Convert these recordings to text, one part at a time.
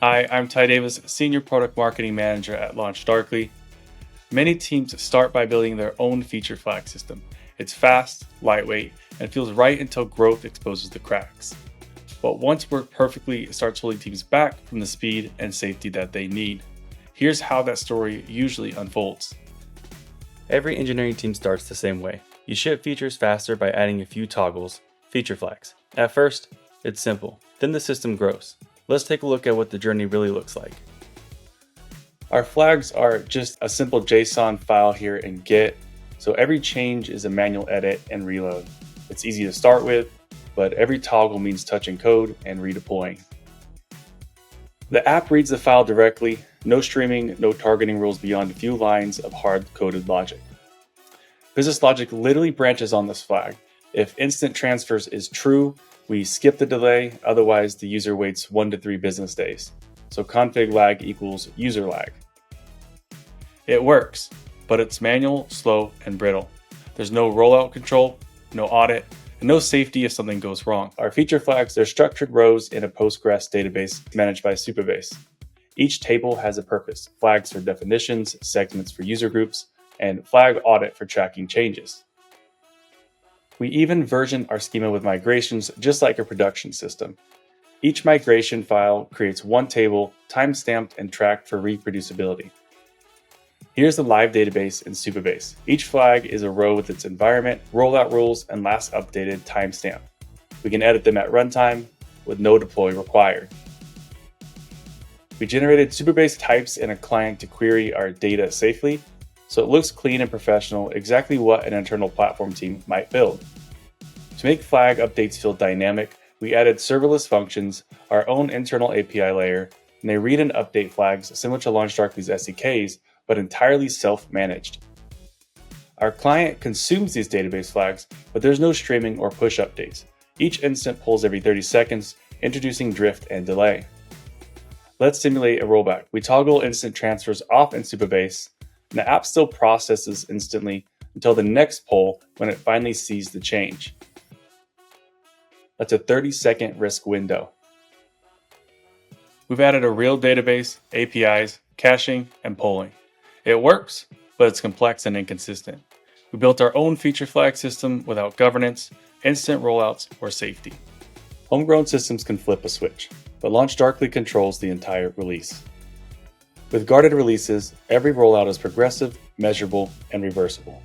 Hi, I'm Tye Davis, Senior Product Marketing Manager at LaunchDarkly. Many teams start by building their own feature flag system. It's fast, lightweight, and feels right until growth exposes the cracks. But once worked perfectly, it starts holding teams back from the speed and safety that they need. Here's how that story usually unfolds. Every engineering team starts the same way. You ship features faster by adding a few toggles, feature flags. At first, it's simple. Then the system grows. Let's take a look at what the journey really looks like. Our flags are just a simple JSON file here in Git, so every change is a manual edit and reload. It's easy to start with, but every toggle means touching code and redeploying. The app reads the file directly, no streaming, no targeting rules beyond a few lines of hard-coded logic. Business logic literally branches on this flag. If instant transfers is true, we skip the delay, otherwise the user waits 1 to 3 business days. So config lag equals user lag. It works, but it's manual, slow, and brittle. There's no rollout control, no audit, and no safety if something goes wrong. Our feature flags are structured rows in a Postgres database managed by Supabase. Each table has a purpose: flags for definitions, segments for user groups, and flag audit for tracking changes. We even version our schema with migrations just like a production system. Each migration file creates one table, timestamped and tracked for reproducibility. Here's the live database in Supabase. Each flag is a row with its environment, rollout rules, and last updated timestamp. We can edit them at runtime with no deploy required. We generated Supabase types in a client to query our data safely, so it looks clean and professional, exactly what an internal platform team might build. To make flag updates feel dynamic, we added serverless functions, our own internal API layer, and they read and update flags similar to LaunchDarkly's SDKs, but entirely self-managed. Our client consumes these database flags, but there's no streaming or push updates. Each instant pulls every 30 seconds, introducing drift and delay. Let's simulate a rollback. We toggle instant transfers off in Supabase, and the app still processes instantly until the next pull when it finally sees the change. That's a 30-second risk window. We've added a real database, APIs, caching, and polling. It works, but it's complex and inconsistent. We built our own feature flag system without governance, instant rollouts, or safety. Homegrown systems can flip a switch, but LaunchDarkly controls the entire release. With guarded releases, every rollout is progressive, measurable, and reversible.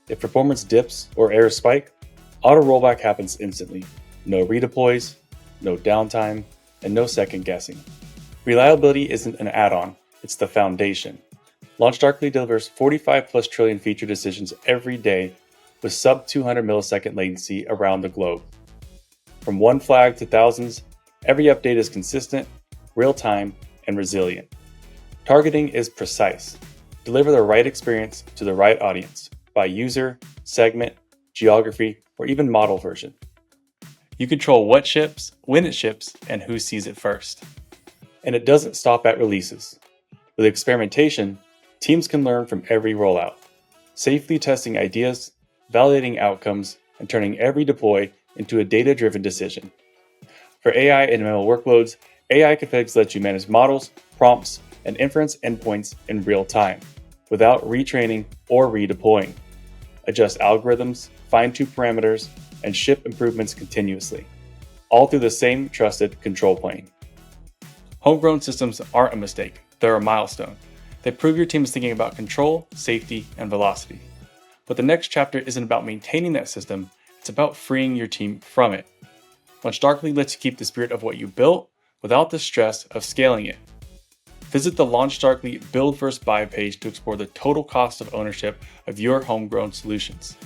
If performance dips or errors spike, auto rollback happens instantly. No redeploys, no downtime, and no second guessing. Reliability isn't an add-on, it's the foundation. LaunchDarkly delivers 45 plus trillion feature decisions every day with sub 200 millisecond latency around the globe. From one flag to thousands, every update is consistent, real-time, and resilient. Targeting is precise. Deliver the right experience to the right audience by user, segment, geography, or even model version. You control what ships, when it ships, and who sees it first. And it doesn't stop at releases. With experimentation, teams can learn from every rollout, safely testing ideas, validating outcomes, and turning every deploy into a data-driven decision. For AI and ML workloads, AI configs lets you manage models, prompts, and inference endpoints in real time, without retraining or redeploying. Adjust algorithms, fine-tune parameters, and ship improvements continuously, all through the same trusted control plane. Homegrown systems aren't a mistake, they're a milestone. They prove your team is thinking about control, safety, and velocity. But the next chapter isn't about maintaining that system, it's about freeing your team from it. LaunchDarkly lets you keep the spirit of what you built without the stress of scaling it. Visit the LaunchDarkly Build vs. Buy page to explore the total cost of ownership of your homegrown solutions.